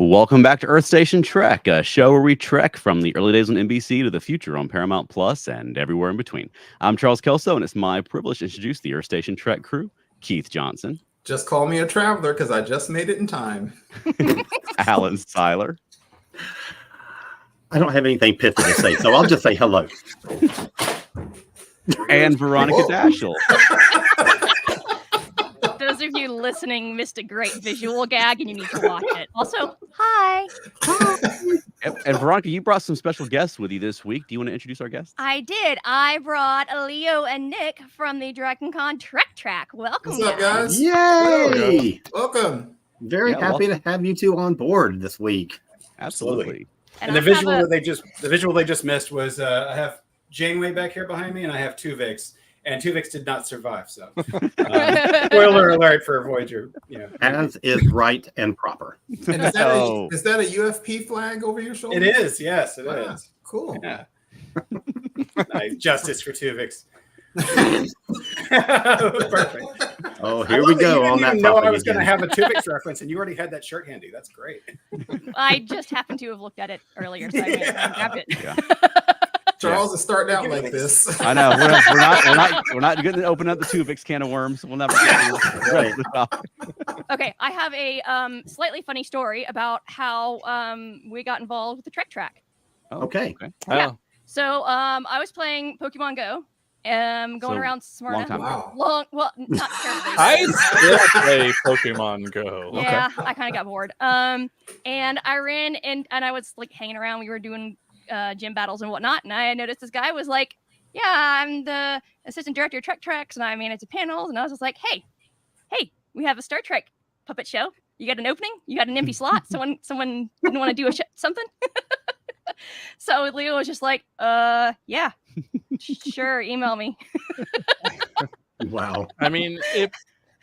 Welcome back to Earth Station Trek, a show where we trek from the early days on NBC to the future on Paramount Plus and everywhere in between. I'm Charles Kelso, and it's my privilege to introduce the Earth Station Trek crew. Keith Johnson. Just call me a traveler because I just made it in time. Alan Seiler. I don't have anything pithy to say, so I'll just say hello. And Veronica Dashel. Those of you listening missed a great visual gag and you need to watch it. Also, hi. And Veronica, you brought some special guests with you this week. Do you want to introduce our guests? I did. I brought Leo and Nick from the Dragon Con Trek Track. Welcome, What's up, guys? Yay! Welcome. Very happy to have you two on board this week. Absolutely. And the visual they just missed was I have Janeway back here behind me, and I have Tuvix. And Tuvix did not survive, so spoiler alert for Voyager. As is right and proper. And is that a UFP flag over your shoulder? It is, yes, it is. Cool. Yeah. Nice. Justice for Tuvix. Perfect. Oh, here we go on that topic. I was again. going to have a Tuvix reference, and you already had that shirt handy. That's great. I just happened to have looked at it earlier, so I went and grabbed it. Yeah. Charles is starting out like this. I know we're not going to open up the Tuvix can of worms. We'll never get to Okay, I have a slightly funny story about how we got involved with the Trek Track. Okay. Yeah. So I was playing Pokemon Go. Going around Smyrna. Wow. Well, not terribly. I still play Pokemon Go. Yeah, I kind of got bored. And I ran and I was like hanging around. We were doing gym battles and whatnot, and I noticed this guy was like, "Yeah, I'm the assistant director of Trek Tracks, and I manage the panels." And I was just like, "Hey, we have a Star Trek puppet show. You got an opening? You got an empty slot? Someone didn't want to do something?" So Leo was just like, yeah, sure, email me." Wow. I mean,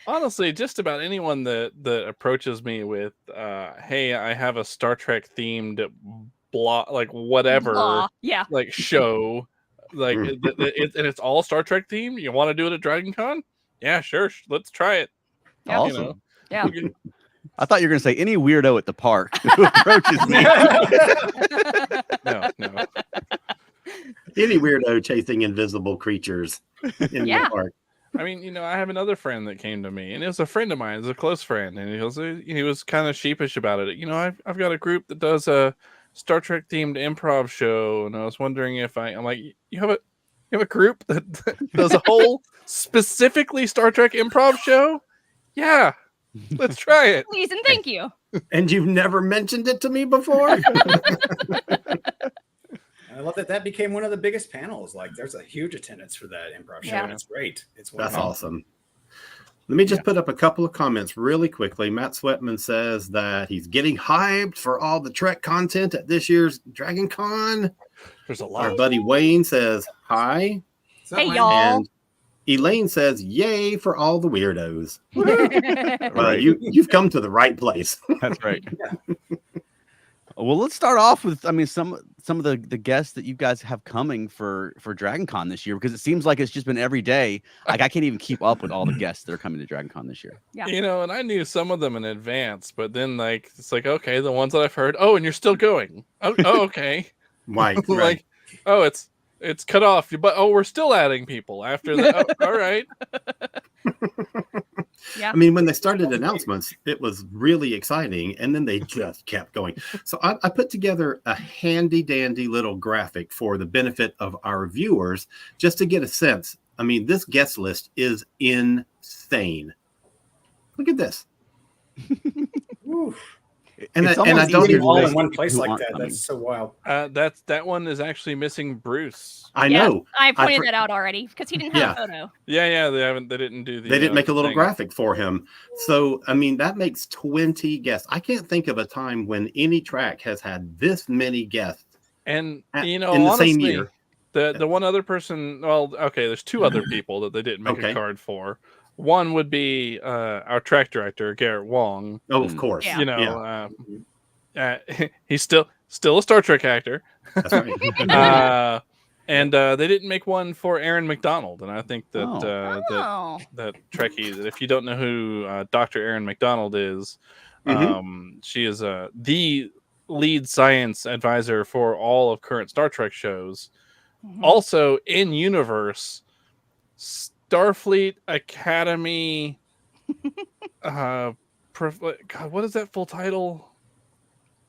honestly, just about anyone that approaches me with, "Hey, I have a Star Trek themed like whatever, yeah, like show, like and it's all Star Trek themed. You want to do it at Dragon Con? Yeah, sure, let's try it." Yeah. Awesome. Yeah. I thought you were going to say any weirdo at the park who approaches me. No. Any weirdo chasing invisible creatures in the park. I mean, I have another friend that came to me, and it was a friend of mine, it's a close friend, and he was kind of sheepish about it. I've got a group that does a Star Trek themed improv show, and I was wondering if I'm like, you have a group that does a whole specifically Star Trek improv show? Yeah, let's try it. Please and thank you. And you've never mentioned it to me before? I love that became one of the biggest panels. Like, there's a huge attendance for that improv show, and it's great. That's awesome. Let me just put up a couple of comments really quickly. Matt Sweatman says that he's getting hyped for all the Trek content at this year's Dragon Con. There's a lot. Our buddy Wayne says hi. Hey, y'all. And Elaine says, yay for all the weirdos. Right. You've come to the right place. That's right. Well, let's start off with, some of the guests that you guys have coming for Dragon Con this year, because it seems like it's just been every day. Like, I can't even keep up with all the guests that are coming to Dragon Con this year. Yeah. And I knew some of them in advance, but then it's like, okay, the ones that I've heard, oh, and you're still going. Oh, okay. Right. Like, oh, it's cut off, but we're still adding people after that. Oh, all right. Yeah. I mean, when they started announcements, it was really exciting, and then they just kept going. So I put together a handy dandy little graphic for the benefit of our viewers, just to get a sense. I mean, this guest list is insane. Look at this. And I don't even all in one place like that. That's so wild. That one is actually missing Bruce. I know. I pointed that out already because he didn't have a photo. Yeah. They didn't do the. They didn't make a little graphic for him. So I mean, that makes 20 guests. I can't think of a time when any track has had this many guests. And in the honestly, same year. The one other person. Well, okay. There's two other people that they didn't make a card for. One would be our track director, Garrett Wong. Oh, of course. He's still a Star Trek actor. That's right. And they didn't make one for Aaron McDonald. And I think that that Trekkie, that if you don't know who Dr. Aaron McDonald is, She is the lead science advisor for all of current Star Trek shows. Also in universe, Starfleet Academy. God, what is that full title?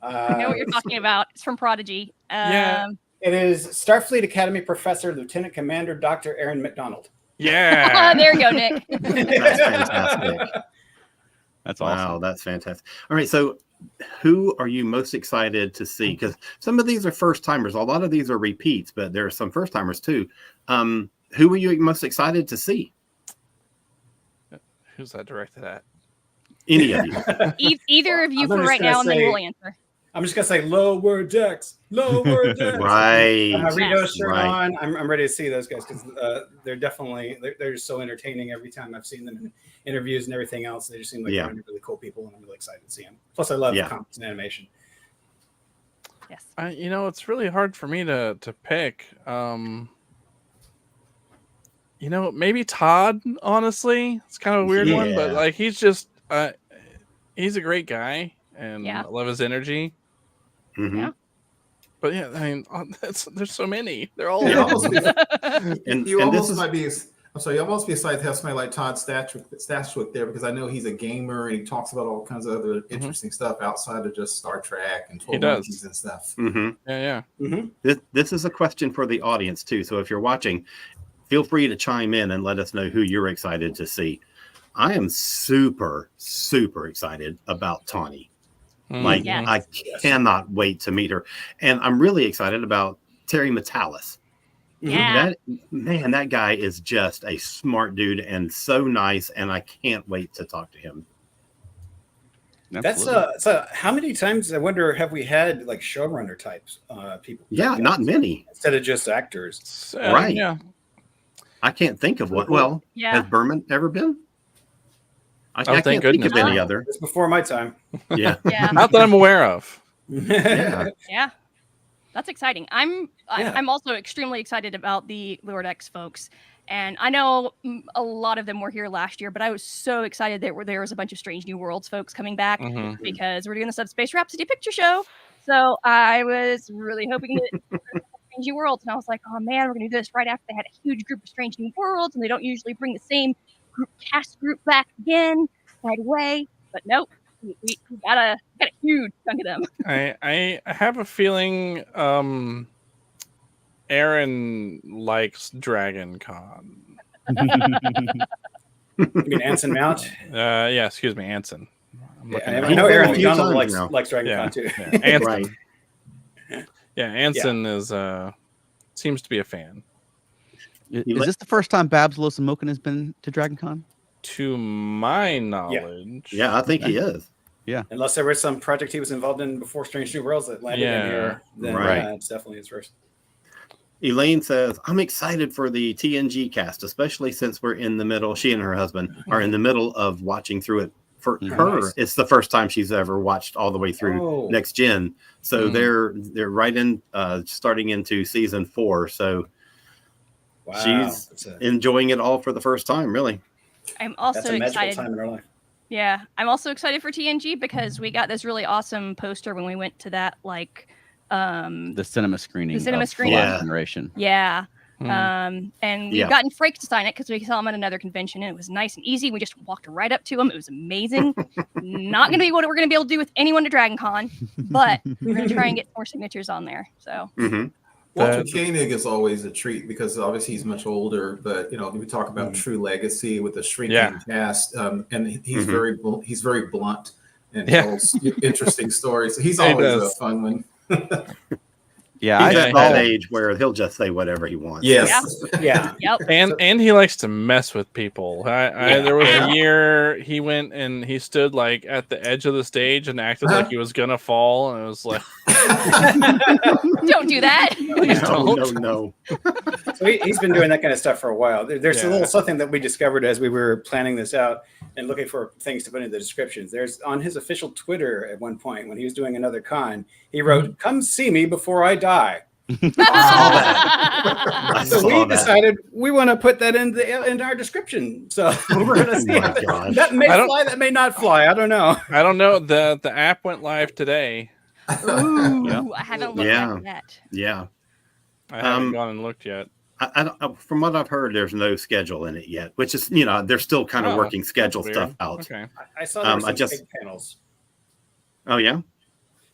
I know what you're talking about. It's from Prodigy. Yeah. It is Starfleet Academy Professor Lieutenant Commander Dr. Aaron McDonald. Yeah. There you go, Nick. That's fantastic. That's Wow, awesome. that's fantastic. All right, so who are you most excited to see? Because some of these are first timers. A lot of these are repeats, but there are some first timers too. Who are you most excited to see? Who's that directed at? Any of you? Either of you I'm for just right gonna now, and then say- we'll answer. I'm just gonna say lower decks. Lower decks. Right. Rito shirt Right. on. I'm ready to see those guys because they're definitely they're just so entertaining every time I've seen them in interviews and everything else. They just seem like Yeah. really, really cool people, and I'm really excited to see them. Plus, I love Yeah. comics and animation. Yes. It's really hard for me to pick. Maybe Todd. Honestly, it's kind of a weird one, but Yeah. like he's just he's a great guy, and Yeah. I love his energy. Mhm. Yeah. But yeah, I mean, there's so many. They're all. You almost, And you this almost is might be. I'm sorry. You almost be excited to have somebody like Todd Stashwick there because I know he's a gamer and he talks about all kinds of other interesting stuff outside of just Star Trek and 12 does. Monkeys and stuff. Yeah. this is a question for the audience too. So if you're watching, feel free to chime in and let us know who you're excited to see. I am super, super excited about Tawny. Like, Yes. I cannot wait to meet her. And I'm really excited about Terry Metalis. Yeah. That guy is just a smart dude and so nice. And I can't wait to talk to him. That's Absolutely. so. How many times I wonder have we had like showrunner types people? Yeah, not many. Instead of just actors. So, Right. Yeah. I can't think of one. Well, Yeah. has Berman ever been? I thank can't think goodness. of any other. It's before my time. Yeah. Yeah. Not that I'm aware of. Yeah. Yeah. That's exciting. I'm also extremely excited about the Lower Decks folks. And I know a lot of them were here last year, but I was so excited that there was a bunch of Strange New Worlds folks coming back Mhm. because we're doing the Subspace Rhapsody picture show. So I was really hoping that Strange New Worlds, and I was like, oh man, we're gonna do this right after they had a huge group of Strange New Worlds, and they don't usually bring the same cast group back again right away. But nope, we got a huge chunk of them. I have a feeling Aaron likes Dragon Con. You mean Anson Mount? Yeah, excuse me, Anson. I'm looking Yeah, at I know Aaron a few McDonald times now. likes Dragon Yeah. Con too. Yeah, Anson. Right. Yeah, Anson is seems to be a fan. Is this the first time Babs Losamokin has been to Dragon Con? To my knowledge. Yeah, I think he is. Unless there was some project he was involved in before Strange New Worlds that landed in here, then Right. it's definitely his first. Elaine says, I'm excited for the TNG cast, especially since we're in the middle. She and her husband are in the middle of watching through it. For her, Nice. it's the first time she's ever watched all the way through Next Gen. So they're right in starting into season 4. So Wow. she's enjoying it all for the first time, really. I'm That's also a magical excited. time in our life. Yeah, I'm also excited for TNG because we got this really awesome poster when we went to that The cinema screening. The cinema of screening. Lost Yeah. Generation. Yeah. Mhm. And we've Yeah. gotten Frakes to sign it because we saw him at another convention and it was nice and easy. We just walked right up to him. It was amazing. Not going to be what we're going to be able to do with anyone to Dragon Con, but we're going to try and get more signatures on there. So Mhm. Walter Koenig is always a treat because obviously he's much older, but we talk about true legacy with the shrinking cast, and he's he's very blunt and tells interesting stories. So he's always a fun one. Yeah, He's I at that age where he'll just say whatever he wants. Yes. Yeah. Yep. And he likes to mess with people. There was a year he went and he stood like at the edge of the stage and acted like he was gonna fall, and it was like, Don't do that. please don't. No. So he's been doing that kind of stuff for a while. There's a little something that we discovered as we were planning this out and looking for things to put in the descriptions. There's on his official Twitter at one point when he was doing another con, he wrote, "Come see me before I die." I So saw we that. decided we want to put that in our description. So we're going to see my if gosh. that may I don't- fly, that may not fly. I don't know. I don't know. The app went live today. Ooh, Yeah. I haven't looked Yeah. at that. Yeah. I haven't gone and looked yet. From what I've heard, there's no schedule in it yet, which is, they're still kind of Oh, working schedule Weird. stuff out. Okay. I saw there were I some fake panels. Oh, yeah?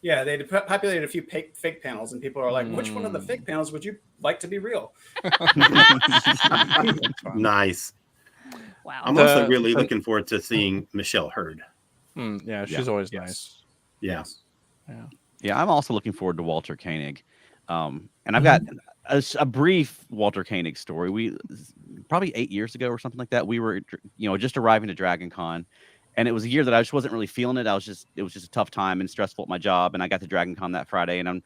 Yeah, they populated a few fake panels, and people are like, which one of the fake panels would you like to be real? Nice. Wow. I'm also really looking forward to seeing Michelle Hurd. Yeah, she's always nice. Yeah. Yeah, I'm also looking forward to Walter Koenig. And I've got a brief Walter Koenig story. We probably 8 years ago or something like that. We were, just arriving to Dragon Con, and it was a year that I just wasn't really feeling it. It was just a tough time and stressful at my job. And I got to Dragon Con that Friday, and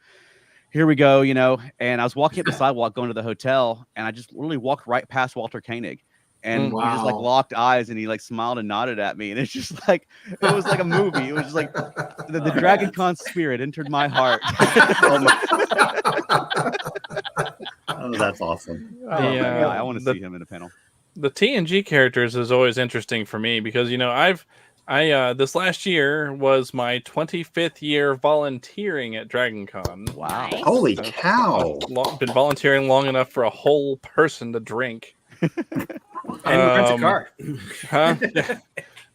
here we go, and I was walking up the sidewalk going to the hotel, and I just literally walked right past Walter Koenig. And we just like locked eyes, and he like smiled and nodded at me, and it's just like it was like a movie. It was just like the Dragon Con spirit entered my heart. Oh, that's awesome. Yeah, I want to see him in a panel. The TNG characters is always interesting for me because I this last year was my 25th year volunteering at Dragon Con. Wow. Nice. Holy cow. Been volunteering long enough for a whole person to drink. And rent a car. Huh?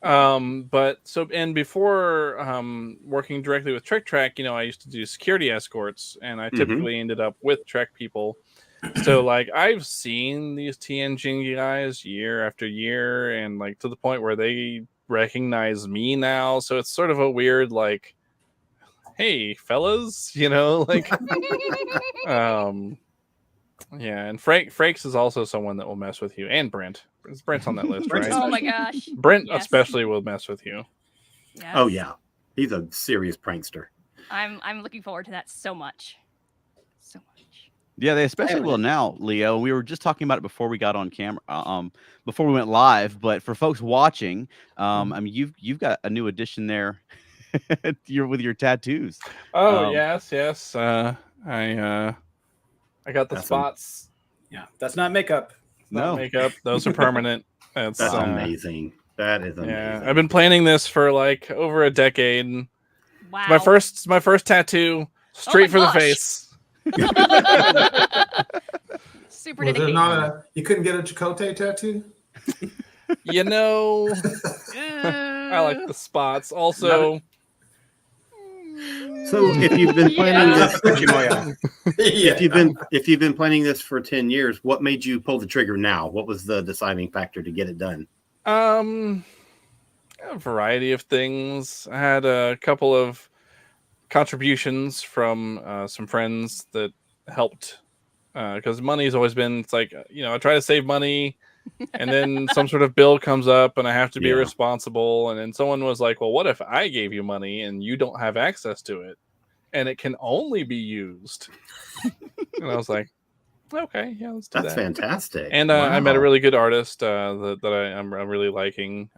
And before working directly with Trek Track, I used to do security escorts, and I typically ended up with Trek people. So like I've seen these TNG guys year after year, and like to the point where they recognize me now. So it's sort of a weird like, hey fellas, like yeah, and Frakes is also someone that will mess with you, and Brent's on that list, right? Oh my gosh. Brent Yes. especially will mess with you. Yes. Oh, yeah. He's a serious prankster. I'm looking forward to that so much. So much. Yeah, they especially will now, Leo. We were just talking about it before we got on camera, before we went live. But for folks watching, I mean, you've got a new addition there. You're with your tattoos. Oh yes. I got the That's spots. Yeah, that's not makeup. No. Makeup. Those are permanent. That's amazing. That is amazing. Yeah, I've been planning this for like over a decade. Wow. My first tattoo, straight for the gosh. face. Super Was there dedicated. not you couldn't get a Chakotay tattoo? I like the spots. Also, So if you've been planning this, Yeah. if you've been planning this for 10 years, what made you pull the trigger now? What was the deciding factor to get it done? a variety of things. I had a couple of contributions from some friends that helped because money's always been, it's like, I try to save money and then some sort of bill comes up and I have to be responsible. And then someone was like, well, what if I gave you money and you don't have access to it and it can only be used? And I was like, okay, yeah, let's do that. That's fantastic. And I met a really good artist that I'm really liking.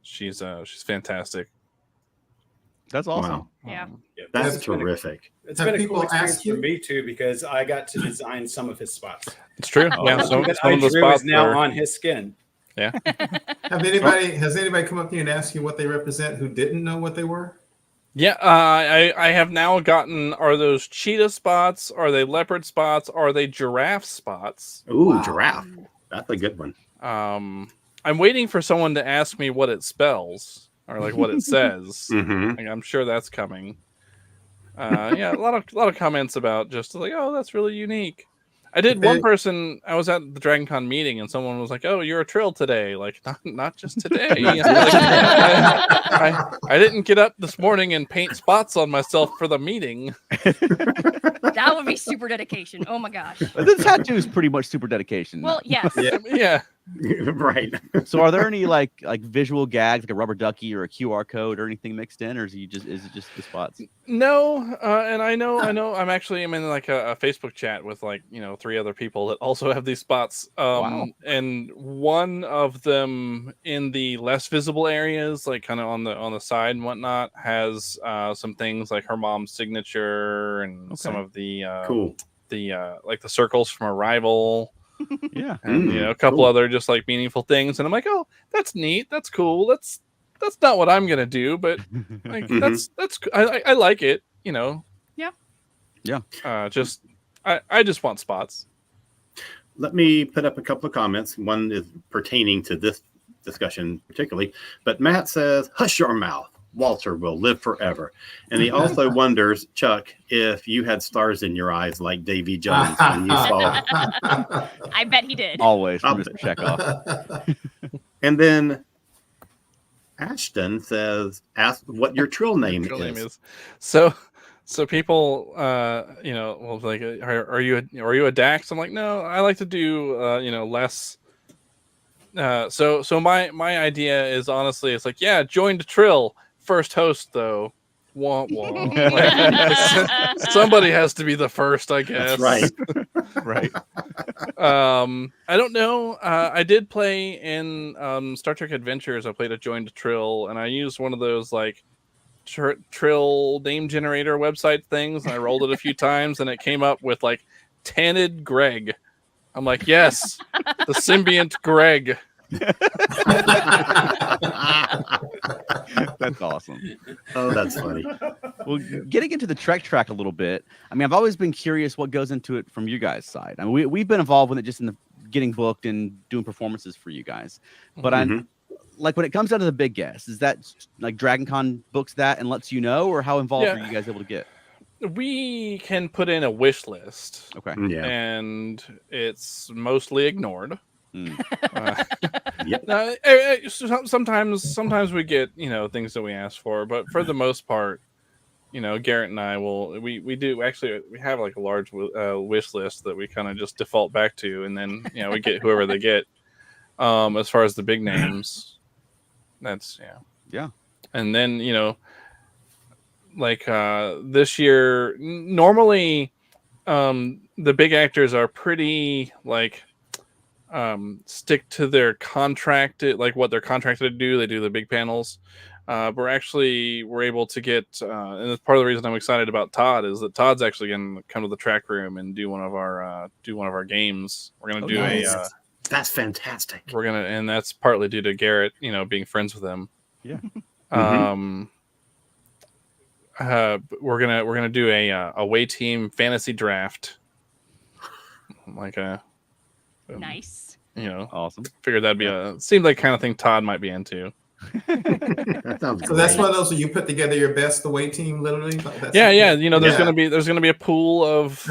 She's fantastic. That's awesome. Wow. Yeah. That's It's been a- terrific. It's Have been a people cool experience ask for you? me too, because I got to design some of his spots. It's true. Yeah, Something that some I of the drew spots is now are- on his skin. Yeah. Has anybody come up to you and asked you what they represent who didn't know what they were? Yeah, I have now gotten, are those cheetah spots? Are they leopard spots? Are they giraffe spots? Ooh, Wow. giraffe. That's a good one. I'm waiting for someone to ask me what it spells or like what it says. Mm-hmm. Like, I'm sure that's coming. Yeah, a lot of comments about just like, oh, that's really unique. I did one person. I was at the Dragon Con meeting, and someone was like, "Oh, you're a trill today." Like, not just today. Like, I didn't get up this morning and paint spots on myself for the meeting. That would be super dedication. Oh my gosh. But the tattoo is pretty much super dedication. Well, yes. Yeah. Yeah. Right. So are there any like visual gags, like a rubber ducky or a QR code or anything mixed in, or is it just the spots? No, and I know I'm in like a Facebook chat with like 3 other people that also have these spots. Wow. And one of them in the less visible areas, like kind of on the side and whatnot, has some things like her mom's signature and some of the Cool. like the circles from Arrival. Yeah. And a couple cool. other just like meaningful things, and I'm like, oh, that's neat, that's cool, that's not what I'm gonna do, but like that's I like it, Yeah. just I just want spots. Let me put up a couple of comments. One is pertaining to this discussion particularly, but Matt says, "Hush your mouth. Walter will live forever." And he also wonders, Chuck, if you had stars in your eyes like Davy Jones when you saw. I bet he did. Always from I'll Mr. Chekhov. And then Ashton says, "Ask what your trill name Real name is." is. So people, well, like, are you a Dax? I'm like, no, I like to do, less. So my idea is honestly, it's like, yeah, joined Trill, first host though. Wah wah. Like, somebody has to be the first, I guess. That's right. Right. I don't know. I did play in Star Trek Adventures. I played a joined Trill, and I used one of those like Trill name generator website things, and I rolled it a few times, and it came up with like Tanid Greg. I'm like, yes, the symbiont Greg. That's awesome. Oh, that's funny. Well, getting into the Trek track a little bit, I mean, I've always been curious what goes into it from you guys' side. I mean, we've been involved with it just in the getting booked and doing performances for you guys. But I'm like, when it comes down to the big guess, is that like DragonCon books that and lets you know, or how involved are you guys able to get? We can put in a wish list. Okay. Yeah. And it's mostly ignored. Yep. Sometimes we get things that we ask for, but for the most part, Garrett and I we do actually, we have like a large wish list that we kind of just default back to, and then we get whoever they get. As far as the big names, that's yeah. And then like this year, normally the big actors are pretty like stick to their contract, like what they're contracted to do. They do the big panels. We're able to get, and that's part of the reason I'm excited about Todd, is that Todd's actually going to come to the track room and do one of our games. We're going to do nice. That's fantastic. And that's partly due to Garrett, being friends with him. Yeah. We're gonna do a away team fantasy draft, like a nice. Awesome. Figured that'd seemed like kind of thing Todd might be into. That sounds So great. that's one of those where you put together your best away team, literally. Yeah. There's gonna be a pool of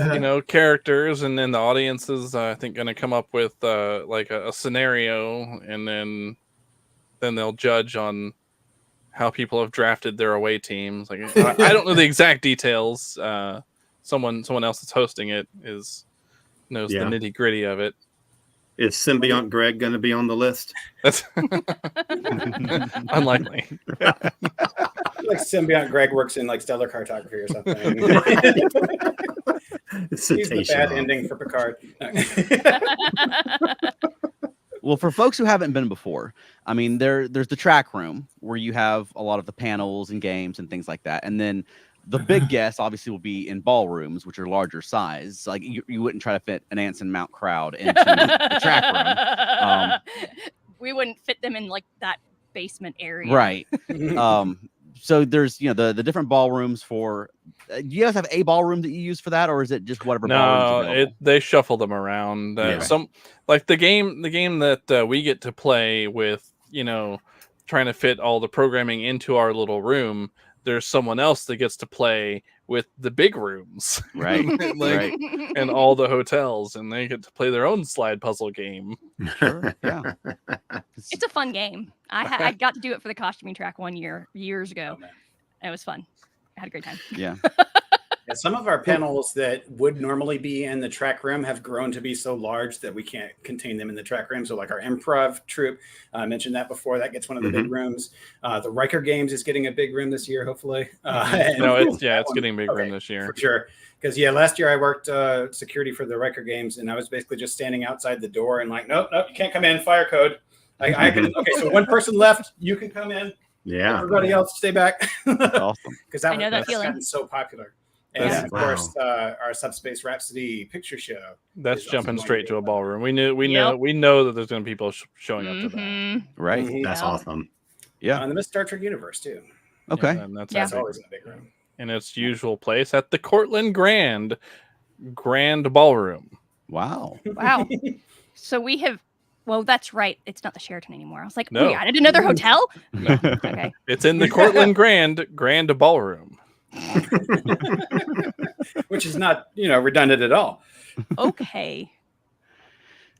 characters, and then the audience is I think gonna come up with like a scenario, and then they'll judge on how people have drafted their away teams. Like I don't know the exact details. Someone else that's hosting it knows the nitty gritty of it. Is Symbiont Greg going to be on the list? That's unlikely. Like Symbiont Greg works in like stellar cartography or something. He's the bad ending for Picard. Well, for folks who haven't been before, I mean, there's the track room where you have a lot of the panels and games and things like that. And then the big guests obviously will be in ballrooms, which are larger size. Like you wouldn't try to fit an Anson Mount crowd into the track room. We wouldn't fit them in like that basement area. Right. So there's, the different ballrooms for, do you guys have a ballroom that you use for that, or is it just whatever? No, they shuffle them around. Yeah. Some like the game that we get to play with, trying to fit all the programming into our little room. There's someone else that gets to play with the big rooms, Right? Right. And all the hotels, and they get to play their own slide puzzle game. Sure. Yeah. It's a fun game. I got to do it for the costuming track years ago. It was fun. I had a great time. Yeah. Yeah, some of our panels that would normally be in the track room have grown to be so large that we can't contain them in the track room. So like our improv troupe, I mentioned that before, that gets one of the big rooms. The Riker Games is getting a big room this year, hopefully. It's getting a big room this year. For sure. Because last year I worked security for the Riker Games, and I was basically just standing outside the door and like, nope, you can't come in, fire code. I can, okay, so one person left, you can come in. Yeah. Everybody else stay back. Awesome. Because that's feeling. gotten so popular. And of course, our Subspace Rhapsody picture show. That's jumping straight to a ballroom. We know that there's going to be people showing up to that. Right. That's awesome. Yeah. And the Miss Star Trek universe too. Okay. Yeah, and That's always in a big room. In its usual place at the Cortland Grand Ballroom. Wow. Wow. So we have. Well, that's right. It's not the Sheraton anymore. I was like, No. we added another hotel. No. Okay. It's in the Cortland Grand Ballroom. Which is not, redundant at all. Okay.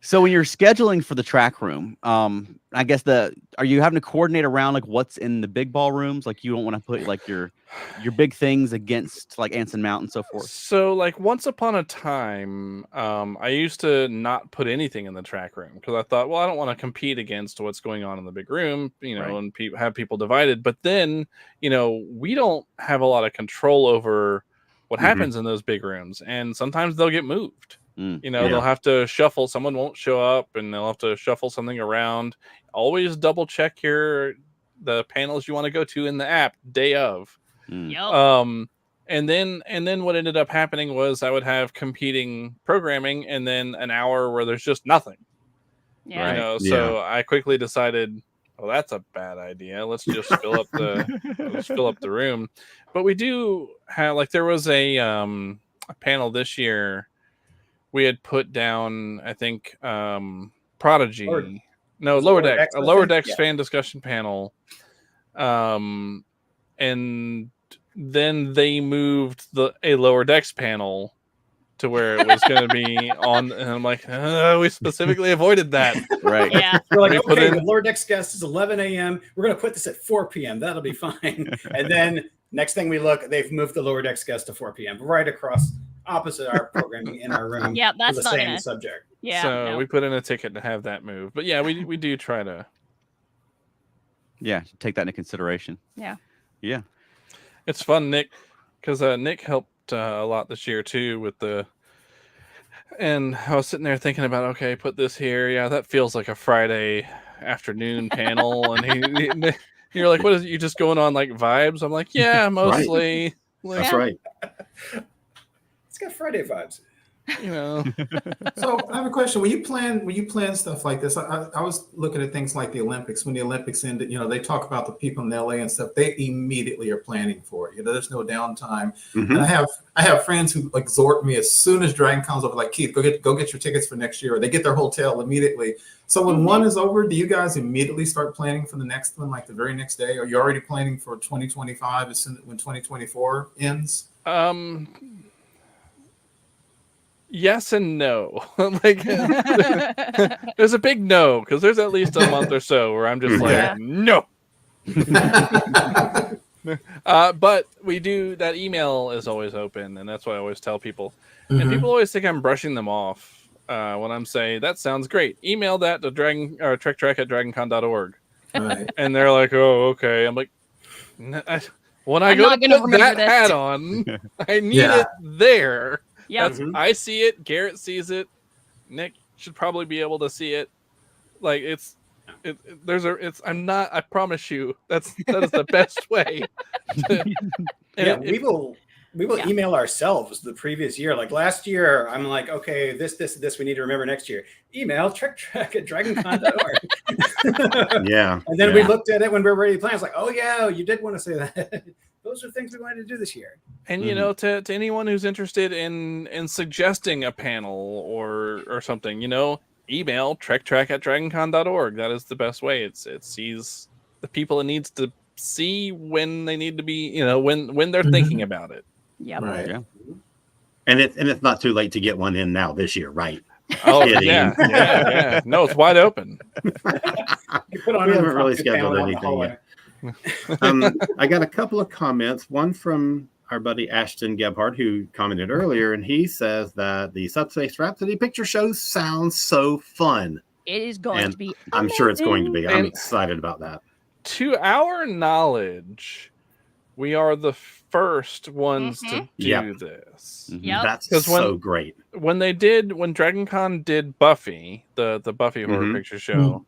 So when you're scheduling for the track room, I guess are you having to coordinate around like what's in the big ballrooms? Like you don't want to put like your big things against like Anson Mount and so forth. So like once upon a time, I used to not put anything in the track room because I thought, well, I don't want to compete against what's going on in the big room, and have people divided. But then, we don't have a lot of control over what happens in those big rooms, and sometimes they'll get moved. They'll have to shuffle. Someone won't show up, and they'll have to shuffle something around. Always double check the panels you want to go to in the app day of. Yep. And then what ended up happening was I would have competing programming, and then an hour where there's just nothing. Yeah. So I quickly decided, well, that's a bad idea. Let's just fill up the room. But we do have there was a panel this year. We had put down, I think, Prodigy. Lower Decks. A Lower Decks fan discussion panel. And then they moved a Lower Decks panel to where it was going to be on. And I'm like, we specifically avoided that. Right. Yeah. We're like, okay, the Lower Decks guest is 11 a.m. We're going to put this at 4 p.m. That'll be fine. And then next thing we look, they've moved the Lower Decks guest to 4 p.m. right across opposite our programming in our room. Yeah, that's for the not same gonna... subject. Yeah. So we put in a ticket to have that move. But yeah, we do try to. Yeah, take that into consideration. Yeah. Yeah. It's fun, Nick, because Nick helped a lot this year too and I was sitting there thinking about, okay, put this here. Yeah, that feels like a Friday afternoon panel. And you're like, what is it? You just going on like vibes? I'm like, yeah, mostly. Right. That's right. It's got Friday vibes. So I have a question. When you plan stuff like this, I was looking at things like the Olympics. When the Olympics ended, they talk about the people in LA and stuff. They immediately are planning for it. There's no downtime. And I have friends who exhort me as soon as Dragon Con's over, like, Keith, go get your tickets for next year, or they get their hotel immediately. So when one is over, do you guys immediately start planning for the next one, like the very next day? Are you already planning for 2025 as soon when 2024 ends? Yes and no. There's a big no, because there's at least a month or so where I'm just like, no. But we do, that email is always open, and that's what I always tell people. And people always think I'm brushing them off when I'm saying, that sounds great. Email that to trektrek@dragoncon.org. Right. And they're like, oh, okay. I'm like, when I go to put that hat on, I need it there. Yeah, I see it. Garrett sees it. Nick should probably be able to see it. Like I promise you, that is the best way. We will email ourselves the previous year. Like last year, I'm like, okay, this we need to remember next year. Email trektrek@dragoncon.org. Yeah. And then we looked at it when we were ready to plan. I was like, oh yeah, you did want to say that. Those are things we wanted to do this year. And to anyone who's interested in suggesting a panel or something, email trektrek@dragoncon.org. That is the best way. It sees the people it needs to see when they need to be, when they're thinking about it. Yeah. Right. Yeah. And it's not too late to get one in now this year, right? Oh yeah. No, it's wide open. You put on We haven't really scheduled panel anything yet. I got a couple of comments. One from our buddy Ashton Gebhardt, who commented earlier, and he says that the Subspace Rhapsody picture show sounds so fun. It is going And to be. I'm sure it's going to be. I'm And- excited about that. To our knowledge, we are the first ones to do Yep. this. Yep. That's 'Cause when- so great. When Dragon Con did Buffy, the Buffy horror picture show,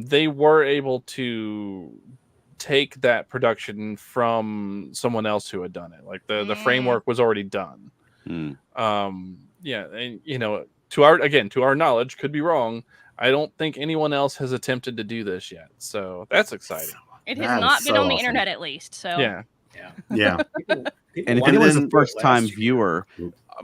they were able to take that production from someone else who had done it. Like the framework was already done. Yeah, and you know, to our knowledge, could be wrong. I don't think anyone else has attempted to do this yet. So that's exciting. It That has is not been so on the awesome. internet, at least. So Yeah. Yeah. People And if wanted anyone's to a do it first-time last year. viewer,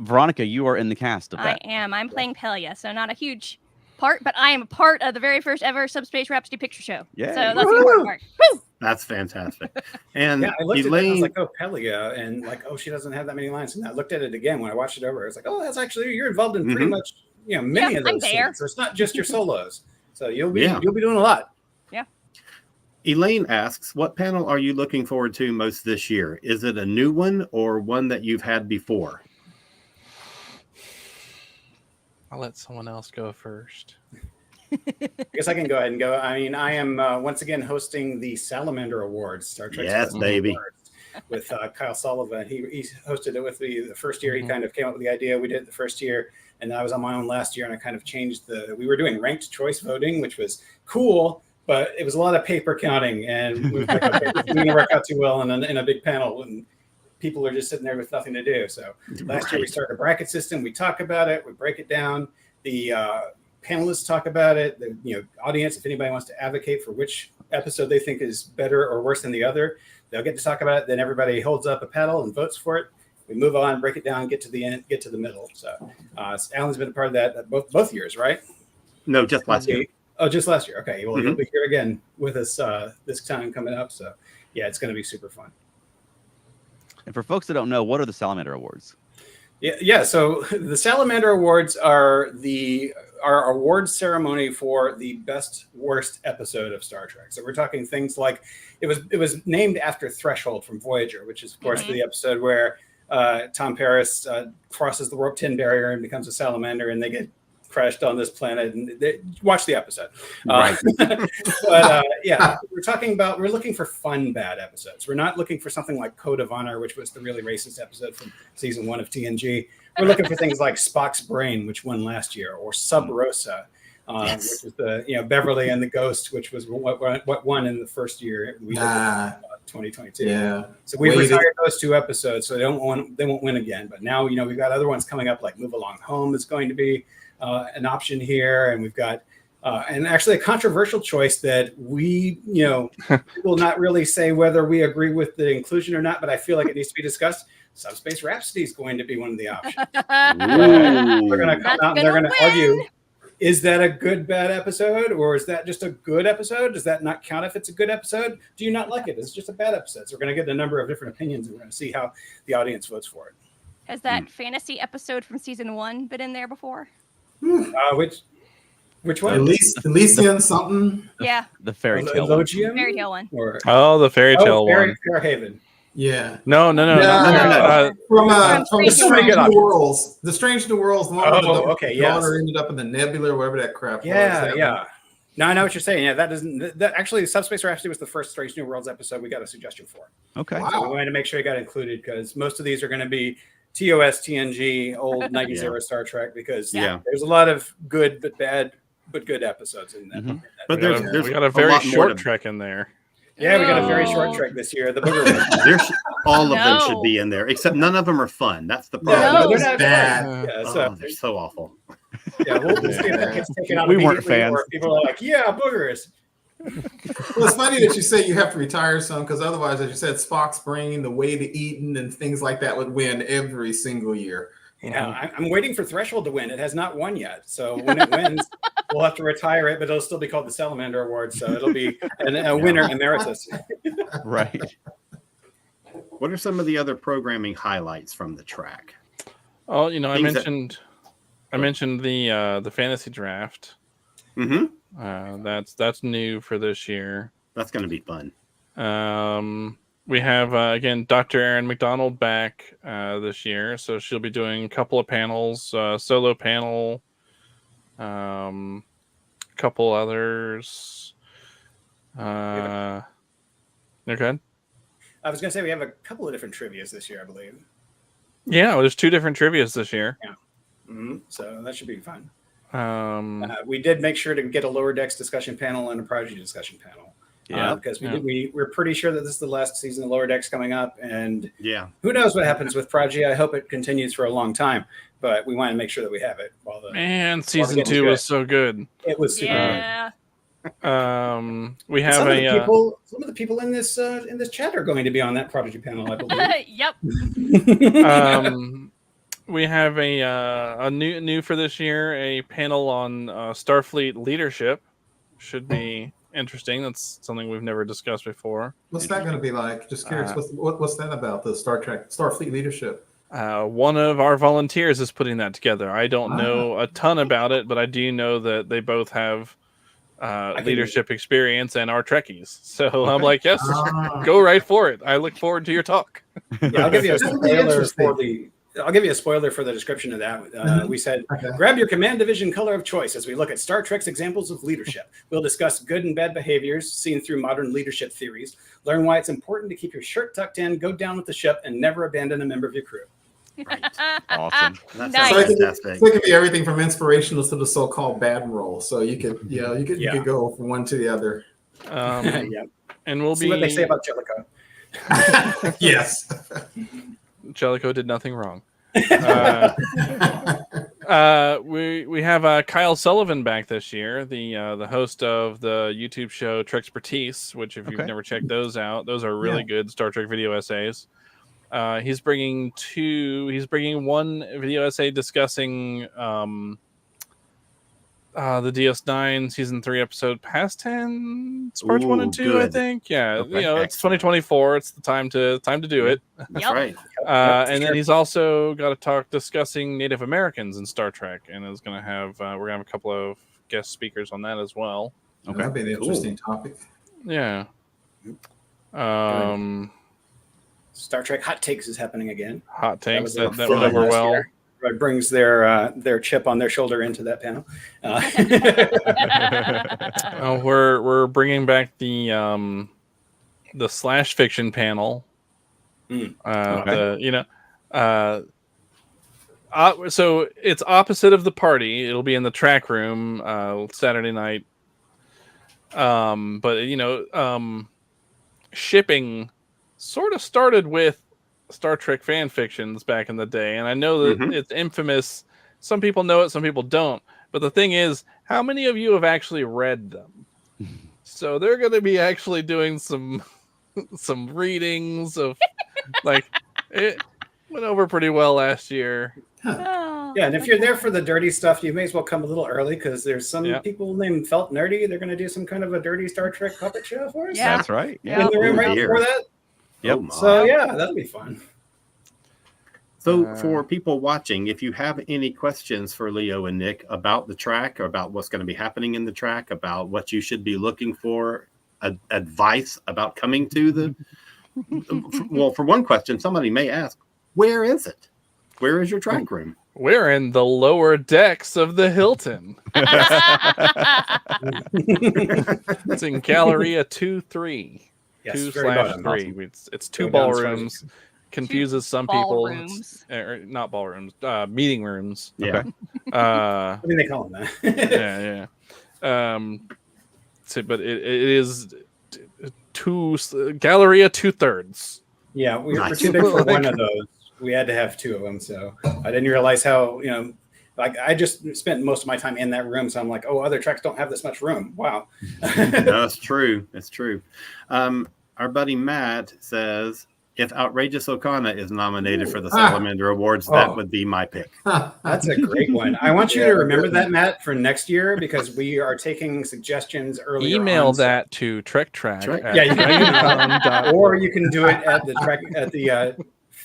Veronica, you are in the cast of I that. am. I'm playing Pelia, so not a huge part, but I am a part of the very first ever Subspace Rhapsody picture show. Yay. So that's the important part. Woo! That's fantastic. And Yeah, I looked at it and I was Elaine, like, oh, Pelia, and like, oh, she doesn't have that many lines. And I looked at it again when I watched it over. I was like, oh, that's actually, you're involved in pretty much, many Yeah, of I'm those there. scenes. So it's not just your solos. So you'll be Yeah. doing a lot. Elaine asks, what panel are you looking forward to most this year? Is it a new one or one that you've had before? I'll let someone else go first. I guess I can go ahead and go. I mean, I am once again hosting the Salamander Awards, Star Trek Yes, Festival baby. Awards, with Kyle Sullivan. He hosted it with me the first year. He kind of came up with the idea. We did it the first year, and I was on my own last year, and I kind of changed we were doing ranked choice voting, which was cool, but it was a lot of paper counting, and we were like, okay, it didn't work out too well in a big panel, and people are just sitting there with nothing to do. So last year we started a bracket system. We talk about it. We break it down. The panelists talk about it. The audience, if anybody wants to advocate for which episode they think is better or worse than the other, they'll get to talk about it. Then everybody holds up a paddle and votes for it. We move on, break it down, get to the end, get to the middle. So Alan's been a part of that both years, right? No, just last year. Oh, just last year. Okay. Well, you'll be here again with us this time coming up. So yeah, it's going to be super fun. And for folks that don't know, what are the Salamander Awards? Yeah. So the Salamander Awards are our award ceremony for the best worst episode of Star Trek. So we're talking things like it was named after Threshold from Voyager, which is of course the episode where Tom Paris crosses the warp 10 barrier and becomes a salamander, and they get crashed on this planet, and watch the episode. Right. But we're looking for fun bad episodes. We're not looking for something like Code of Honor, which was the really racist episode from season 1 of TNG. We're looking for things like Spock's Brain, which won last year, or Sub Rosa, which is the Beverly and the Ghost, which was what won in the first year we did 2022. Yeah. So we retired those 2 episodes, so they won't win again. But now we've got other ones coming up, like Move Along Home is going to be an option here, and we've got and actually a controversial choice that we will not really say whether we agree with the inclusion or not, but I feel like it needs to be discussed. Subspace Rhapsody is going to be one of the options. They're going to come out and they're going to argue, is that a good bad episode, or is that just a good episode? Does that not count if it's a good episode? Do you not like it? It's just a bad episode. So we're going to get a number of different opinions, and we're going to see how the audience votes for it. Has that fantasy episode from season 1 been in there before? Which one? Elysian something. Yeah. The fairy tale. one. Elogium? Fairy tale one. Or The fairy tale one. Fairhaven. Yeah. No. From the Strange Strange New New Worlds. The Strange New Worlds. The one where the yes. daughter ended up in the nebula, or whatever that crap was. Yeah. No, I know what you're saying. Yeah, that actually Subspace Rhapsody was the first Strange New Worlds episode we got a suggestion for. Okay. Wow. So we wanted to make sure it got included because most of these are going to be TOS, TNG, old 90s era Star Trek, because there's a lot of good but bad but good episodes in that. But we got a very lot more short Trek in there. Yeah, we got a very short Trek this year. The booger one. All of them should be in there, except none of them are fun. That's the problem. No. They're not bad. Yeah, They're so awful. Yeah, we'll see if that gets taken out. We weren't immediately, fans. or people are like, yeah, boogers. Well, it's funny that you say you have to retire some, because otherwise, as you said, Spock's Brain, The Way to Eden, and things like that would win every single year. Yeah, I'm waiting for Threshold to win. It has not won yet. So when it wins, we'll have to retire it, but it'll still be called the Salamander Award. So it'll be a winner emeritus. Right. What are some of the other programming highlights from the track? Oh, I Things mentioned the fantasy draft. Mm-hmm. That's new for this year. That's going to be fun. We have again Dr. Erin McDonald back this year, so she'll be doing a couple of panels, solo panel, a couple others. Okay. I was going to say we have a couple of different trivias this year, I believe. Yeah, well, there's 2 different trivias this year. Yeah. So that should be fun. We did make sure to get a Lower Decks discussion panel and a Prodigy discussion panel. Yeah, because we're pretty sure that this is the last season of Lower Decks coming up, and Yeah. who knows what happens with Prodigy. I hope it continues for a long time, but we want to make sure that we have it. Man, season 2 was so good. It was super Yeah. We have some of the people in this chat are going to be on that Prodigy panel, I believe. Yep. We have a new for this year, a panel on Starfleet leadership. Should be interesting. That's something we've never discussed before. What's that going to be like? Just curious. What's that about? The Starfleet leadership? One of our volunteers is putting that together. I don't know a ton about it, but I do know that they both have leadership experience and are Trekkies. So I'm like, yes, go right for it. I look forward to your talk. Yeah, I'll give you a spoiler for the description of that. We said, grab your command division color of choice as we look at Star Trek's examples of leadership. We'll discuss good and bad behaviors seen through modern leadership theories, learn why it's important to keep your shirt tucked in, go down with the ship, and never abandon a member of your crew. Right. Awesome. Nice. So it could be everything from inspirational to the so-called bad role. So you could go from one to the other. And we'll see what they say about Jellicoe. Yes. Jellicoe did nothing wrong. We have Kyle Sullivan back this year, the host of the YouTube show Trexpertise, which if you've never checked those out, those are really good Star Trek video essays. He's bringing one video essay discussing the DS9 season 3 episode Past Tense parts 1 and 2. Good. I think, Okay, it's 2024. It's the time to do it. That's right. And then he's also got a talk discussing Native Americans in Star Trek, and is going to have we're going to have a couple of guest speakers on that as well. Okay, that'd be an interesting topic. Yeah. Star Trek Hot Takes is happening again. Hot Takes that was went over well. It brings their chip on their shoulder into that panel. We're bringing back the slash fiction panel. So it's opposite of the party. It'll be in the track room Saturday night. But shipping sort of started with Star Trek fan fictions back in the day, and I know that it's infamous. Some people know it, some people don't. But the thing is, how many of you have actually read them? So they're going to be actually doing some readings of it went over pretty well last year. Oh, Yeah, and if you're there for the dirty stuff, you may as well come a little early because there's some people named Felt Nerdy. They're going to do some kind of a dirty Star Trek puppet show for us. Yeah. That's right. In the room right before that. Yep. So yeah, that'll be fun. So for people watching, if you have any questions for Leo and Nick about the track or about what's going to be happening in the track, about what you should be looking for, advice about coming to the well, for one question, somebody may ask, where is it? Where is your track room? We're in the lower decks of the Hilton. It's in Galleria 2-3. Yes, 2/3. It's two ballrooms. Confuses some people. Not ballrooms. Meeting rooms. Yeah. Okay. What do they call them that? But it is Galleria 2/3. Yeah, we're too big for one of those. We had to have two of them, so I didn't realize how I just spent most of my time in that room, so I'm like, oh, other tracks don't have this much room. Wow. No, it's true. It's true. Our buddy Matt says, if Outrageous Okana is nominated for the Salamander Awards, that would be my pick. That's a great one. I want you to remember that, Matt, for next year, because we are taking suggestions earlier. Email that to Trek. Yeah, or you can do it at the track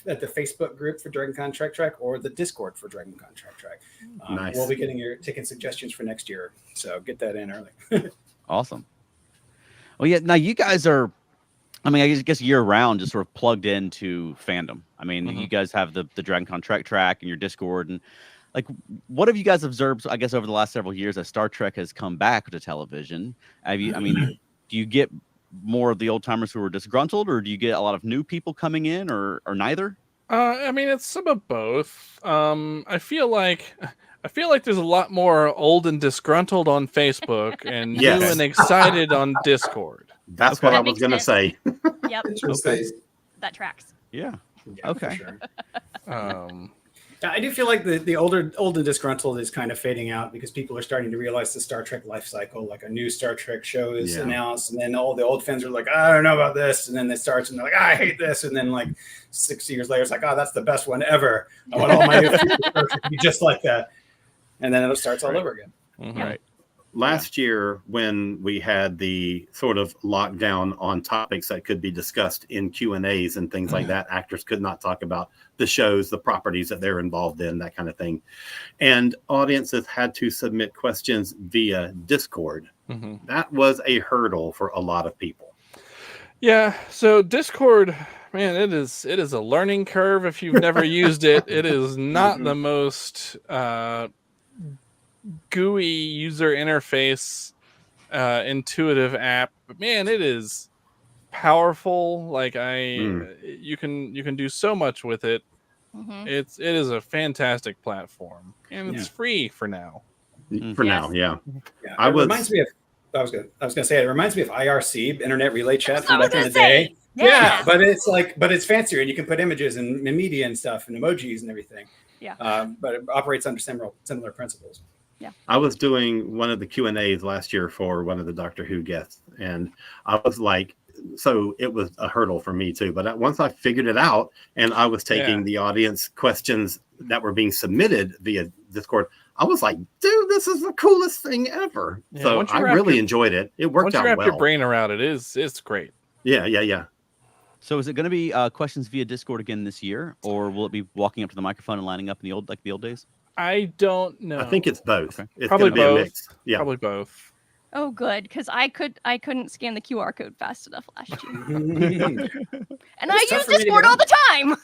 at the Facebook group for DragonCon Trek, or the Discord for DragonCon Trek. Nice. We'll be taking suggestions for next year, so get that in early. Awesome. Well, yeah. Now you guys are I mean, I guess year round, just sort of plugged into fandom. I mean, you guys have the DragonCon track and your Discord, and like, what have you guys observed? I guess over the last several years, as Star Trek has come back to television, have you? I mean, do you get more of the old timers who are disgruntled, or do you get a lot of new people coming in, or neither? I mean, it's some of both. I feel like there's a lot more old and disgruntled on Facebook and new Yes. and excited on Discord. That's what I was going to say. Yep, Okay. that tracks. Yeah. Yeah, Okay. for sure. I do feel like the old and disgruntled is kind of fading out because people are starting to realize the Star Trek life cycle. Like a new Star Trek show is announced, and then all the old fans are like, I don't know about this, and then it starts, and they're like, I hate this, and then like 6 years later, it's like, oh, that's the best one ever. I want all my new Star Trek to be just like that, and then it starts all over again. Right. Last year, when we had the sort of lockdown on topics that could be discussed in Q&As and things like that, actors could not talk about the shows, the properties that they're involved in, that kind of thing. And audiences had to submit questions via Discord. That was a hurdle for a lot of people. Yeah, so Discord, man, it is a learning curve if you've never used it. It is not the most GUI user interface intuitive app, but man, it is powerful. Like you can do so much with it. It is a fantastic platform, and it's free for now. For now, yeah. It reminds me of. I was gonna say it reminds me of IRC, Internet Relay Chat from back in the day. Yeah, but it's fancier, and you can put images and media and stuff and emojis and everything. Yeah. But it operates under similar principles. Yeah. I was doing one of the Q&As last year for one of the Doctor Who guests, and I was like, so it was a hurdle for me too. But once I figured it out, and I was taking the audience questions that were being submitted via Discord, I was like, dude, this is the coolest thing ever. Yeah, so I really enjoyed it. It worked out well. Once you wrap your brain around it, it's great. Yeah. So is it going to be questions via Discord again this year, or will it be walking up to the microphone and lining up in the old days? I don't know. I think it's both. Okay. It's Probably going to be both. a mix. Yeah. Probably both. Oh, good, because I couldn't scan the QR code fast enough last year, and I use Discord all the time.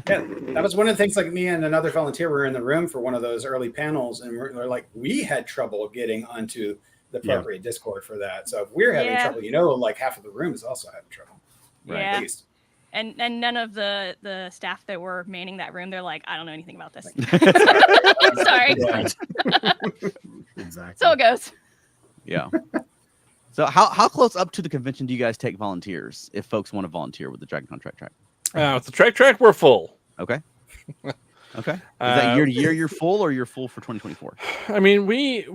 Yeah, that was one of the things. Like me and another volunteer were in the room for one of those early panels, and we're like, we had trouble getting onto the appropriate Discord for that. So if we're having trouble, like half of the room is also having trouble. Yeah. At least. And none of the staff that were manning that room, they're like, I don't know anything about this. Sorry. Exactly. So it goes. Yeah. So how close up to the convention do you guys take volunteers if folks want to volunteer with the DragonCon track? With the track, we're full. Okay. Okay. Is that year to year you're full, or you're full for 2024? I mean, we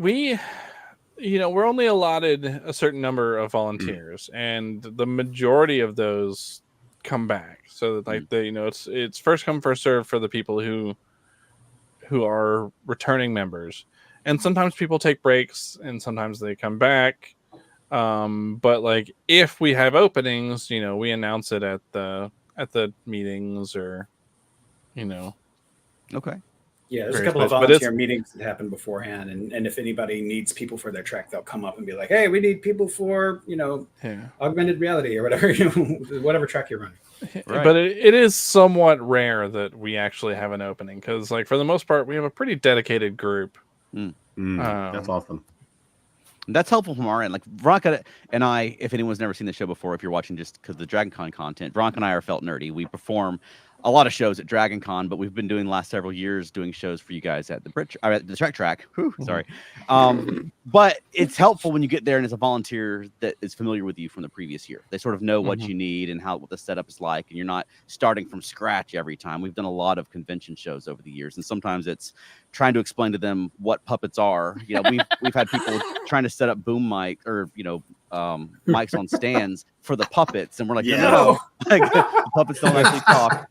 we're only allotted a certain number of volunteers, and the majority of those come back. So that it's first come first serve for the people who are returning members, and sometimes people take breaks and sometimes they come back. But like if we have openings, we announce it at the meetings or Okay. Yeah, there's a couple of volunteer meetings that happen beforehand, and if anybody needs people for their track, they'll come up and be like, "Hey, we need people for augmented reality or whatever whatever track you're running." Right. But it is somewhat rare that we actually have an opening because, like, for the most part, we have a pretty dedicated group. That's awesome. That's helpful from our end. Like Veronica and I, if anyone's never seen the show before, if you're watching just because of the DragonCon content, Veronica and I are felt nerdy. We perform a lot of shows at DragonCon, but we've been doing the last several years doing shows for you guys at the track. Whew, sorry. But it's helpful when you get there and it's a volunteer that is familiar with you from the previous year. They sort of know what you need and what the setup is like, and you're not starting from scratch every time. We've done a lot of convention shows over the years, and sometimes it's trying to explain to them what puppets are. We've had people trying to set up boom mic or mics on stands for the puppets, and we're like, no, like, the puppets don't actually talk.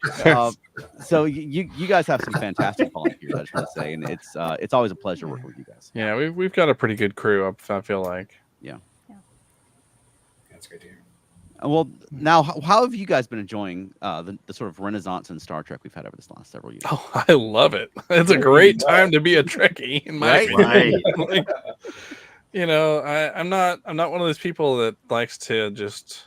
So you guys have some fantastic volunteers, I just want to say, and it's always a pleasure working with you guys. Yeah, we've got a pretty good crew. I feel like. Yeah. That's great to hear. Well, now, how have you guys been enjoying the sort of renaissance in Star Trek we've had over this last several years? Oh, I love it. It's a great time to be a Trekkie, in my opinion. Like, I'm not one of those people that likes to just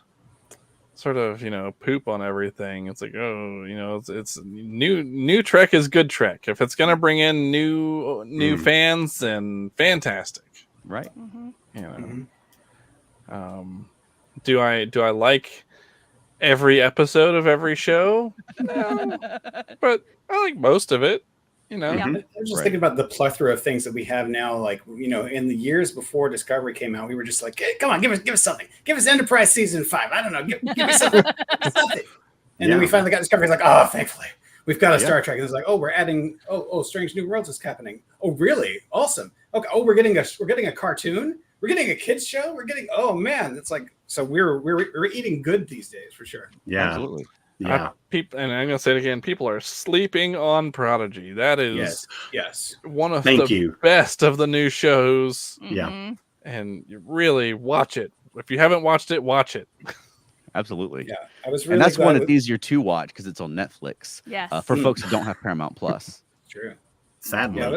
sort of, poop on everything. It's like, oh, it's new Trek is good Trek. If it's gonna bring in new fans, then fantastic. Right. Do I like every episode of every show? No, but I like most of it. I was just thinking about the plethora of things that we have now. Like, in the years before Discovery came out, we were just like, hey, come on, give us something. Give us Enterprise season 5. I don't know, give me something. something. And then we finally got Discovery. It's like, oh, thankfully, we've got a Star Trek. And it's like, oh, we're adding. Oh, Strange New Worlds is happening. Oh, really? Awesome. Okay. Oh, we're getting a cartoon. We're getting a kids show. We're getting. Oh man, it's like, so we're eating good these days for sure. Yeah, absolutely. Yeah, and I'm gonna say it again. People are sleeping on Prodigy. That is one of the best of the new shows. Yeah, and you really watch it. If you haven't watched it, watch it. Absolutely. Yeah, I was really. And that's one that's easier to watch because it's on Netflix. Yes. For folks who don't have Paramount Plus. True. Sadly.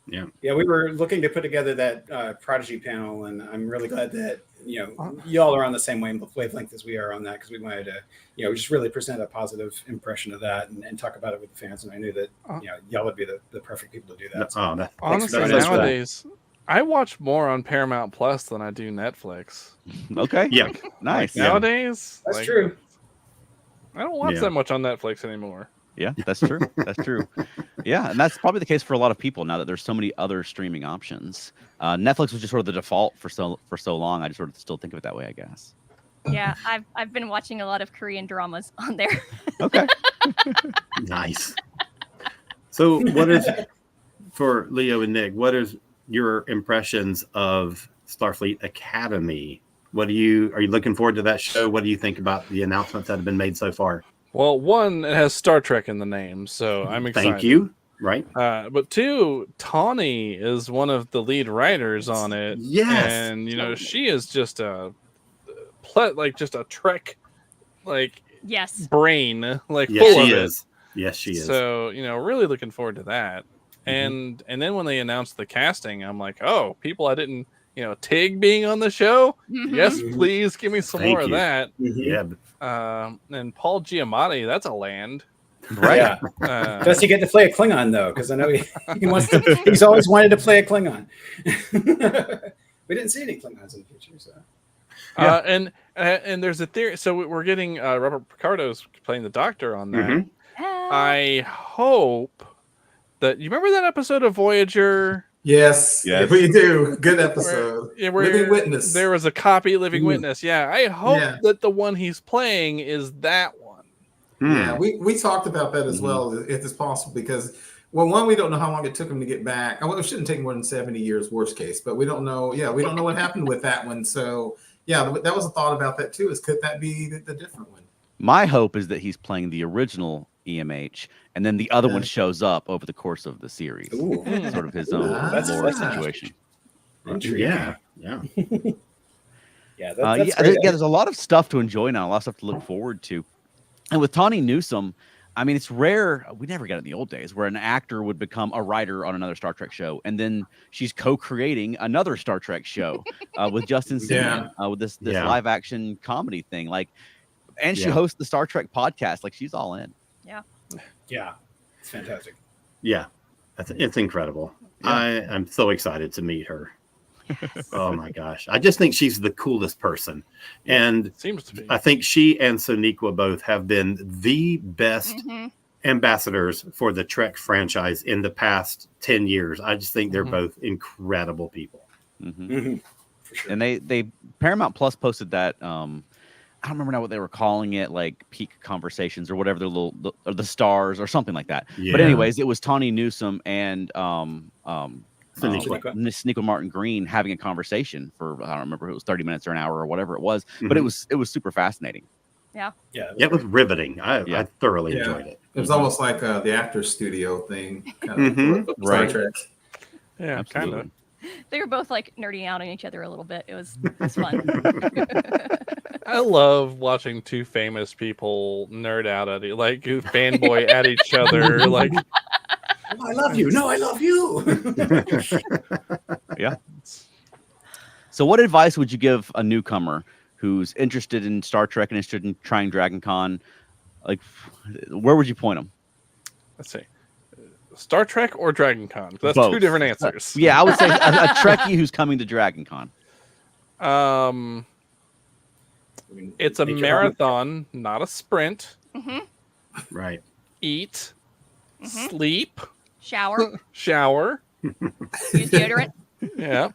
Yeah, we were looking to put together that Prodigy panel, and I'm really glad that y'all are on the same wavelength as we are on that, because we wanted to just really present a positive impression of that and talk about it with the fans. And I knew that y'all would be the perfect people to do that. So honestly, nowadays I watch more on Paramount Plus than I do Netflix. Okay. Yeah. Nice. Nowadays, that's true. I don't watch that much on Netflix anymore. Yeah, that's true. That's true. Yeah, and that's probably the case for a lot of people now that there's so many other streaming options. Netflix was just sort of the default for so long. I just sort of still think of it that way, I guess. Yeah, I've been watching a lot of Korean dramas on there. Okay. Nice. So, what is for Leo and Nick? What is your impressions of Starfleet Academy? Are you looking forward to that show? What do you think about the announcements that have been made so far? Well, one, it has Star Trek in the name, so I'm excited. Thank you. Right. But two, Tawny is one of the lead writers on it. Yes. And she is just a Trek brain, full of it. Yes, she is. So, really looking forward to that. And then when they announced the casting, I'm like, oh, people I didn't Tig being on the show. Yes, please give me some more of that. Yeah. And Paul Giamatti, that's a land. Right. Yeah. Does he get to play a Klingon though? Because I know he's always wanted to play a Klingon. We didn't see any Klingons in the future, so. And there's a theory. So we're getting Robert Picardo's playing the Doctor on that. I hope that you remember that episode of Voyager. Yes, we do. Good episode. Where Living Witness. There was a copy, Living Witness. Yeah, I hope that the one he's playing is that one. Yeah, we talked about that as well, if it's possible, because one, we don't know how long it took him to get back. Well, it shouldn't take more than 70 years, worst case, but we don't know. Yeah, we don't know what happened with that one. So yeah, that was a thought about that too. Is could that be the different one? My hope is that he's playing the original EMH, and then the other one shows up over the course of the series. Ooh. Sort of his own lore situation. Yeah. There's a lot of stuff to enjoy now, a lot of stuff to look forward to. And with Tawny Newsome, I mean, it's rare. We never got it in the old days where an actor would become a writer on another Star Trek show, and then she's co-creating another Star Trek show with Justin Simeon with this live action comedy thing. And she hosts the Star Trek podcast. She's all in. Yeah, it's fantastic. Yeah, it's incredible. Yeah. I'm so excited to meet her. Yes. Oh my gosh, I just think she's the coolest person, and seems to be. I think she and Sonequa both have been the best ambassadors for the Trek franchise in the past 10 years. I just think they're both incredible people. For sure. And they Paramount Plus posted that. I don't remember now what they were calling it, peak conversations or whatever, the stars or something like that. Yeah. But anyways, it was Tawny Newsome and Sonequa Martin Green having a conversation for, I don't remember if it was 30 minutes or an hour or whatever it was, but it was super fascinating. Yeah. It was riveting. I thoroughly enjoyed it. It was almost like the Actors Studio thing, kind of Star Trek. Yeah, kind of. They were both nerding out on each other a little bit. It was fun. I love watching two famous people nerd out at it, fanboy at each other. Oh, I love you. No, I love you. Yeah. So what advice would you give a newcomer who's interested in Star Trek and interested in trying Dragon Con, like, where would you point them? Let's see. Star Trek or Dragon Con? That's Both. 2 different answers. Yeah, I would say a Trekkie who's coming to Dragon Con. It's a marathon, not a sprint. Right. Eat, sleep, Shower, shower. use deodorant, Yeah.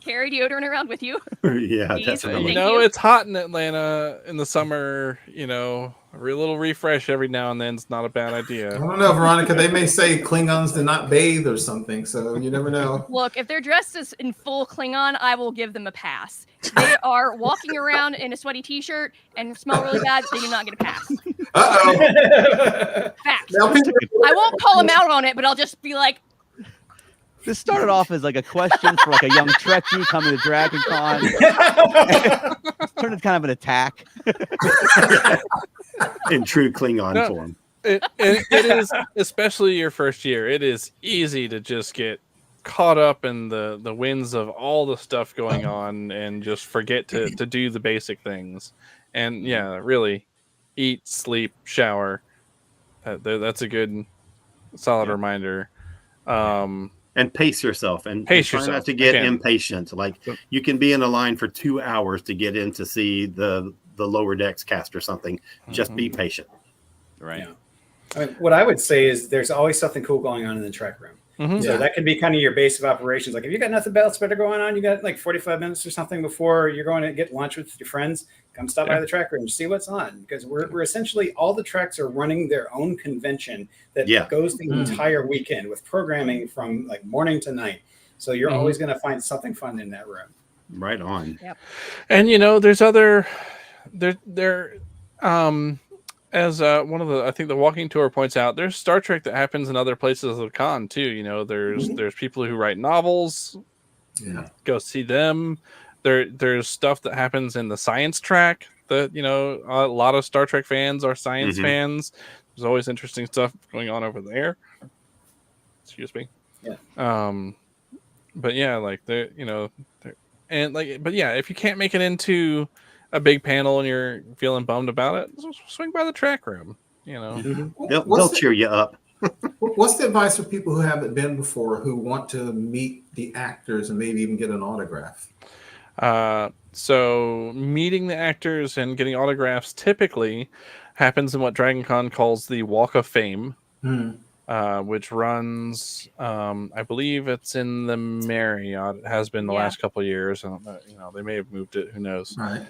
carry deodorant around with you. Yeah, Eat. definitely. You Thank know, you. it's hot in Atlanta in the summer. You know, a little refresh every now and then is not a bad I idea. don't know, Veronica. They may say Klingons do not bathe or something, so you never know. Look, if they're dressed as in full Klingon, I will give them a pass. If they are walking around in a sweaty t-shirt and smell really bad, they do not get a pass. Uh-oh. Facts. Now people, I won't call them out on it, but I'll just be like, This started off as like a question for like a young Trekkie coming to Dragon Con. Turned into kind of an attack. In true Klingon No. form. It is, especially your first year, it is easy to just get caught up in the winds of all the stuff going on and just forget to do the basic things. And yeah, really, eat, sleep, shower. That's a good, solid reminder. And pace yourself and Pace try not yourself, to get again. impatient. Like you can be in a line for 2 hours to get in to see the lower decks cast or something. Just be patient. Right. Yeah. I mean, what I would say is there's always something cool going on in the Trek room. So that could be kind of your base of operations. Like if you got nothing else better going on, you got like 45 minutes or something before you're going to get lunch with your friends, come stop by the Trek room, see what's on. Because we're essentially, all the treks are running their own convention that goes the entire weekend with programming from like morning to night. So you're always going to find something fun in that room. Right on. yep. And you know, there's other as one of the, I think the walking tour points out, there's Star Trek that happens in other places of the con too. You know, there's people who write novels. yeah. Go see them. There's stuff that happens in the science track that, you know, a lot of Star Trek fans are science fans. There's always interesting stuff going on over there. Excuse me. Yeah. But yeah, like you know, and like, but yeah, if you can't make it into a big panel and you're feeling bummed about it, swing by the track room. You know, They'll cheer you up. What's the advice for people who haven't been before, who want to meet the actors and maybe even get an autograph? So meeting the actors and getting autographs typically happens in what Dragon Con calls the Walk of Fame, which runs, I believe it's in the Marriott. It has been the last couple of years. I don't know, you know, they may have moved it. Who knows? Right.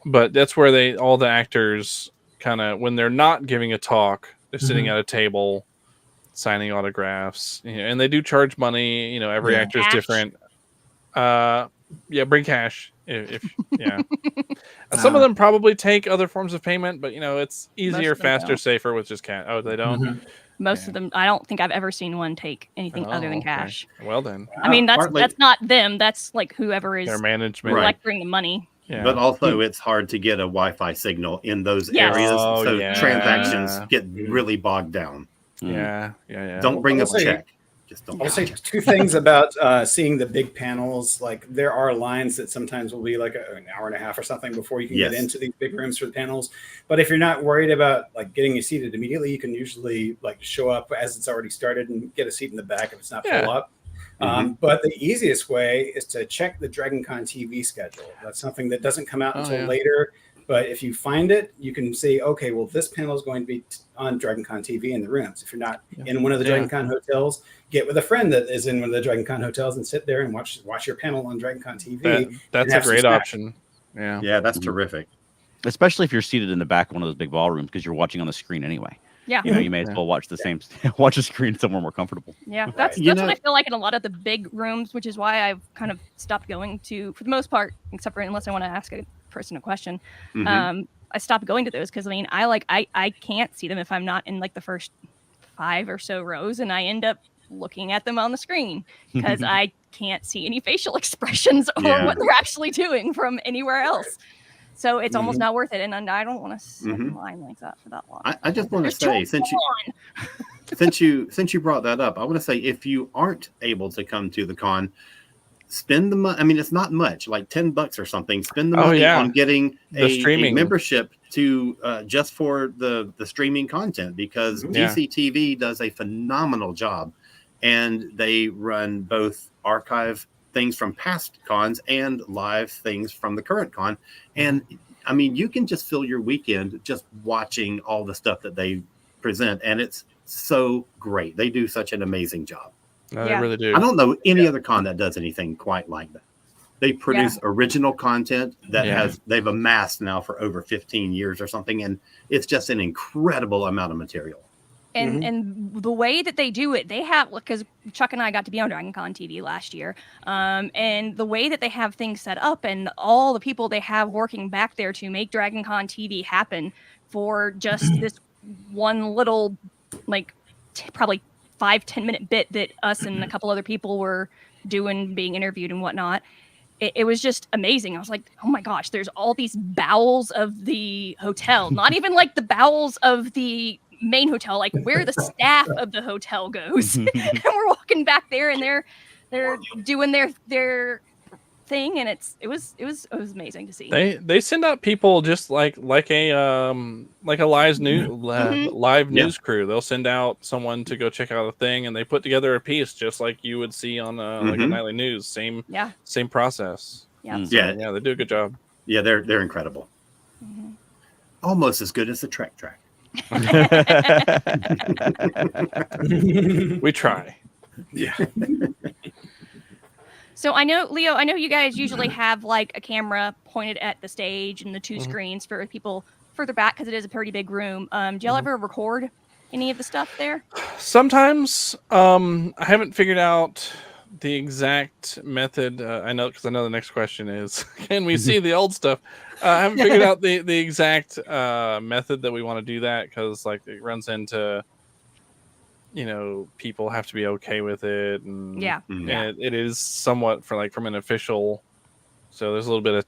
But that's where all the actors kind of, when they're not giving a talk, they're sitting at a table signing autographs, you know, and they do charge money. You know, every actor is different. Bring cash if some of them probably take other forms of payment, but you know, it's easier, faster, safer with just cash. Oh, they don't. Most of them, I don't think I've ever seen one take anything other than cash. Well then, I mean, that's not them. That's like whoever is their management collecting the money. Yeah. But also, it's hard to get a Wi-Fi signal in those areas, Oh, so yeah. transactions get really bogged down. Yeah. Don't bring up a Also, check. Just don't. I'll say 2 things about seeing the big panels. Like there are lines that sometimes will be like an hour and a half or something before you can get into these big rooms for the panels. But if you're not worried about like getting you seated immediately, you can usually like show up as it's already started and get a seat in the back if it's not full up. But the easiest way is to check the Dragon Con TV schedule. That's something that doesn't come out until later. But if you find it, you can say, okay, well, this panel is going to be on Dragon Con TV in the rooms. If you're not in one of the Dragon Con hotels, get with a friend that is in one of the Dragon Con hotels and sit there and watch your panel on Dragon Con TV. That's a great option. Yeah, that's terrific. Especially if you're seated in the back of one of those big ballrooms because you're watching on the screen anyway. Yeah. You know, you may as well watch the same, watch a screen somewhere more comfortable. Yeah, that's what I feel like in a lot of the big rooms, which is why I've kind of stopped going to, for the most part, except for unless I want to ask a person a question. I stopped going to those because I mean, I can't see them if I'm not in like the first 5 or so rows, and I end up looking at them on the screen because I can't see any facial expressions or what they're actually doing from anywhere else. So it's almost not worth it, and I don't want to sit in line like that for that long. I just want to say, since you brought that up, I want to say if you aren't able to come to the con, spend the money. I mean, it's not much, like $10 or something. Spend the Oh, money yeah. on getting The a streaming. membership to just for the streaming content, because Yeah. DCTV does a phenomenal job, and they run both archive things from past cons and live things from the current con. And I mean, you can just fill your weekend just watching all the stuff that they present, and it's so great. They do such an amazing job. No, they Yeah. really do. I don't know any other con that does anything quite like that. They produce original content that they've amassed now for over 15 years or something, and it's just an incredible amount of material. And the way that they do it, they have, because Chuck and I got to be on Dragon Con TV last year, and the way that they have things set up and all the people they have working back there to make Dragon Con TV happen for just this one little, like, probably 5-10 minute bit that us and a couple other people were doing, being interviewed and whatnot. It was just amazing. I was like, oh my gosh, there's all these bowels of the hotel, not even like the bowels of the main hotel, like where the staff of the hotel goes. And we're walking back there, and they're doing their thing, and it was amazing to see. They send out people just like a live news crew. They'll send out someone to go check out a thing, and they put together a piece just like you would see on like a nightly news. Same process. Yeah. So, yeah, they do a good job. Yeah, they're incredible. Almost as good as the Trek Track. We try. Yeah. So I know, Leo, I know you guys usually have like a camera pointed at the stage and the two screens for people further back, because it is a pretty big room. Do y'all ever record any of the stuff there? Sometimes. I haven't figured out the exact method. I know, because I know the next question is, can we see the old stuff? I haven't figured out the exact method that we want to do that, because like it runs into, people have to be okay with it, and it is somewhat from an official. So there's a little bit of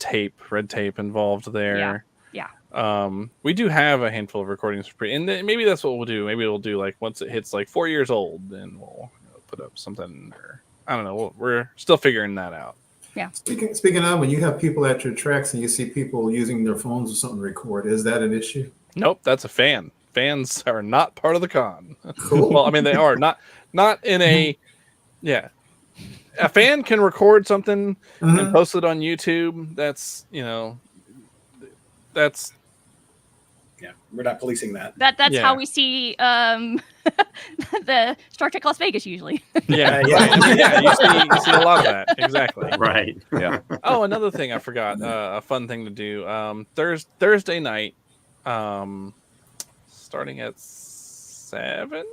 red tape involved there. Yeah. We do have a handful of recordings and maybe that's what we'll do. Maybe we'll do like once it hits like 4 years old, then we'll put up something. Or I don't know. We're still figuring that out. Yeah. Speaking of, when you have people at your tracks and you see people using their phones or something to record, is that an issue? Nope, that's a fan. Fans are not part of the con. Cool. Well, I mean, they are not in a A fan can record something and post it on YouTube. That's we're not policing that. That's how we see the Star Trek Las Vegas usually. Yeah, you see a lot of that. Exactly. Right. Yeah. Oh, another thing I forgot. A fun thing to do. Thursday night, starting at 7,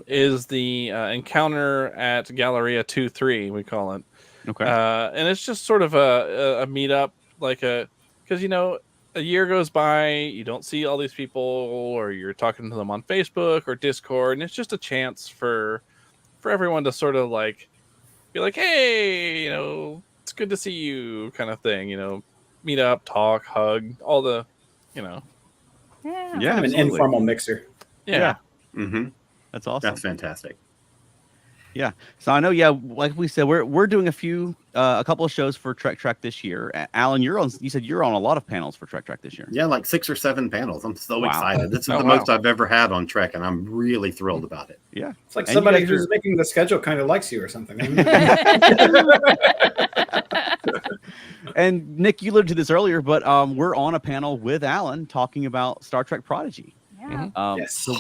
is the encounter at Galleria 2-3, we call it. Okay. And it's just sort of a meetup, because a year goes by, you don't see all these people, or you're talking to them on Facebook or Discord, and it's just a chance for everyone to sort of be like, hey, it's good to see you, kind of thing. Meet up, talk, hug, all the, Yeah. Yeah, An informal mixer. yeah. Mm-hmm. That's awesome. That's fantastic. Yeah. So I know, like we said, we're doing a couple of shows for Trek Track this year. Alan, you said you're on a lot of panels for Trek Track this year. Yeah, like 6 or 7 panels. I'm so Wow. excited. This is the most I've ever had on Trek, and I'm really thrilled about it. Yeah. It's like And somebody you guys who's making the schedule kind of likes you or something. And Nick, you alluded to this earlier, but we're on a panel with Alan talking about Star Trek Prodigy. Yeah. Yes. So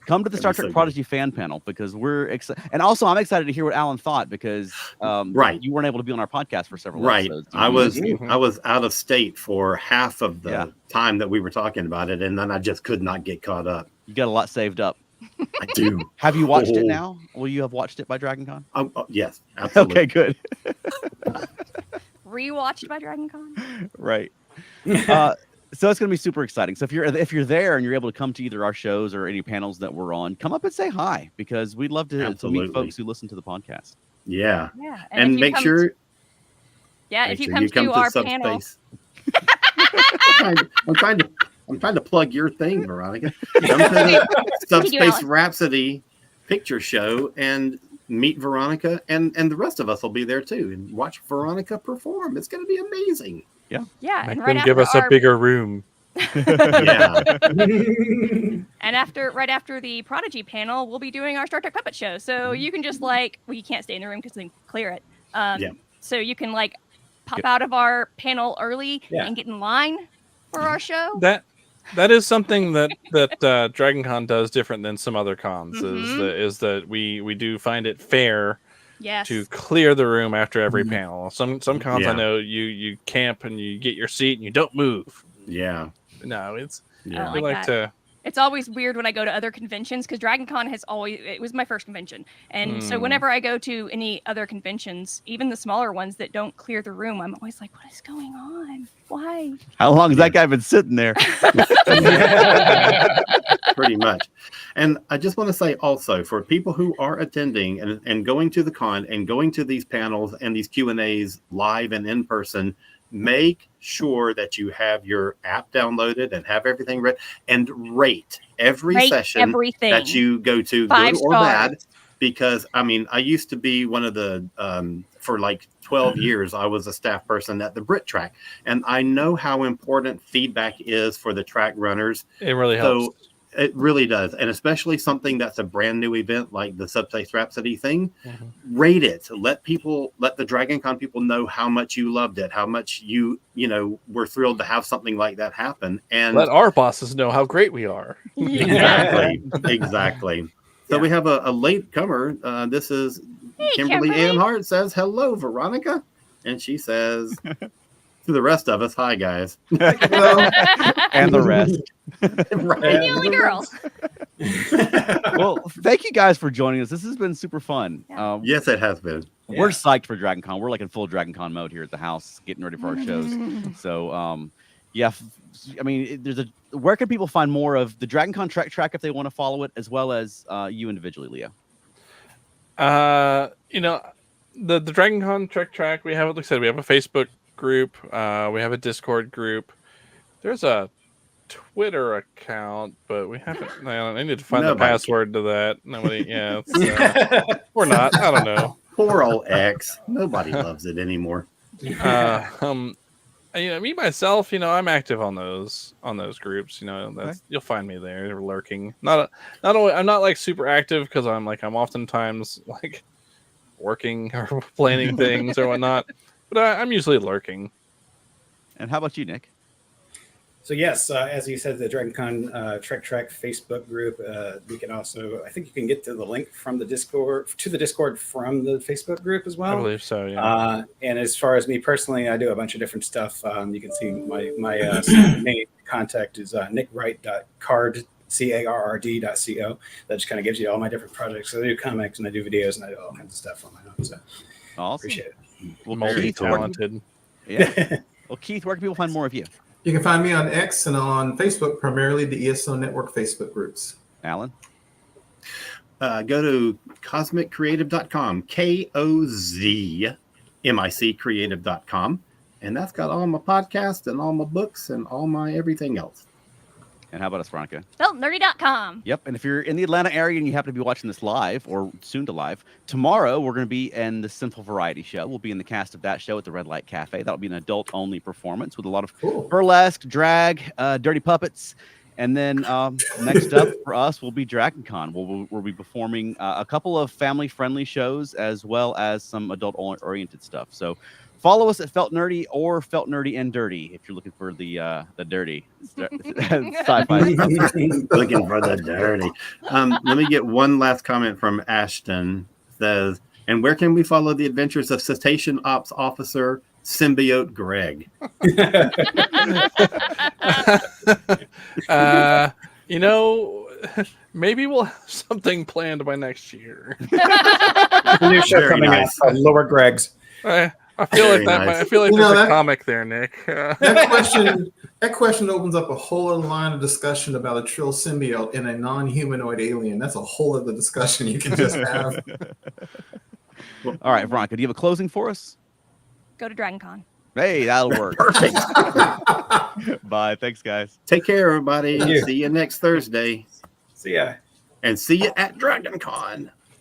come to the Star Trek Prodigy fan panel, because we're excited. And also, I'm excited to hear what Alan thought, because you weren't able to be on our podcast for several episodes. I was out of state for half of the time that we were talking about it, and then I just could not get caught up. You got a lot saved up. I do. Have you watched it now? Will you have watched it by Dragon Con? Yes, absolutely. Okay, good. Rewatched by Dragon Con. Right. So it's going to be super exciting. So if you're there and you're able to come to either our shows or any panels that we're on, come up and say hi, because we'd love to meet folks who listen to the podcast. Yeah. Yeah. And make sure. If you come to our panel. I'm trying to plug your thing, Veronica. Come to the Subspace Rhapsody picture show and meet Veronica, and the rest of us will be there too, and watch Veronica perform. It's going to be amazing. Yeah, Make and them right give after us a bigger room. Yeah. And right after the Prodigy panel, we'll be doing our Star Trek puppet show. So you can just you can't stay in the room because they clear it. Yeah. So you can pop out of our panel early and get in line for our show. That is something that Dragon Con does different than some other cons. Is that we do find it fair to clear the room after every panel. Some cons I know you camp and you get your seat and you don't move. Yeah. No, it's I don't like that. It's always weird when I go to other conventions because Dragon Con it was my first convention. And so whenever I go to any other conventions, even the smaller ones that don't clear the room, I'm always like, what is going on? Why? How long has that guy been sitting there? Pretty much. And I just want to say also, for people who are attending and going to the con and going to these panels and these Q&As live and in person, make sure that you have your app downloaded and have everything ready, and rate every session that you go to, 5 good or stars. bad. Because I used to be one of the for 12 years I was a staff person at the Brit Track, and I know how important feedback is for the track runners. It really helps. It really does, and especially something that's a brand new event like the Subspace Rhapsody thing. Rate it. Let the Dragon Con people know how much you loved it, how much you were thrilled to have something like that happen, and let our bosses know how great we are. Exactly. So we have a late comer. This is Kimberly Ann Hart says, "Hello, Veronica," and she says to the rest of us, "Hi, guys." Hello. And the rest. Right. And the only girl. Well, thank you guys for joining us. This has been super fun. Yes, it has been. We're psyched for Dragon Con. We're in full Dragon Con mode here at the house, getting ready for our shows. So, where can people find more of the Dragon Con track if they want to follow it, as well as you individually, Leo? The Dragon Con track. We have, like I said, we have a Facebook group. We have a Discord group. There's a Twitter account, but we haven't. I need to find the password to that. Nobody, or not. I don't know. Poor old X. Nobody loves it anymore. Me myself, I'm active on those groups. You'll find me there, lurking. Not only I'm not super active because I'm oftentimes working or planning things or whatnot, but I'm usually lurking. And how about you, Nick? So yes, as you said, the Dragon Con Trek Facebook group. We can also, I think you can get to the link from the Discord from the Facebook group as well. I believe so. Yeah. And as far as me personally, I do a bunch of different stuff. You can see my main contact is nickWright.carrd.co. That just kind of gives you all my different projects. So I do comics and I do videos and I do all kinds of stuff on my own. So awesome. Appreciate it. Well, multi-talented. Yeah. Well, Keith, where can people find more of you? You can find me on X and on Facebook, primarily the ESO Network Facebook groups. Alan? Go to cosmiccreative.com, KOZMIC creative.com, and that's got all my podcasts and all my books and all my everything else. And how about us, Veronica? FeltNerdy.com. Yep. And if you're in the Atlanta area and you happen to be watching this live or soon to live, tomorrow we're going to be in the Sinful Variety Show. We'll be in the cast of that show at the Red Light Cafe. That'll be an adult-only performance with a lot of burlesque, drag, dirty puppets. And then next up for us will be Dragon Con. We'll be performing a couple of family-friendly shows as well as some adult-oriented stuff. So follow us at Felt Nerdy or Felt Nerdy and Dirty if you're looking for the dirty sci-fi stuff. Looking for the dirty. Let me get one last comment from Ashton. Says, and where can we follow the adventures of Cetacean Ops Officer Symbiote Greg? Maybe we'll have something planned by next year. A new show coming out called Lower Greg's. I feel like that. I feel like there's a comic there, Nick. That question opens up a whole other line of discussion about a trill symbiote and a non-humanoid alien. That's a whole other discussion you can just have. All right, Veronica, do you have a closing for us? Go to Dragon Con. Hey, that'll work. Perfect. Bye. Thanks, guys. Take care, everybody. See you next Thursday. See ya. And see you at DragonCon.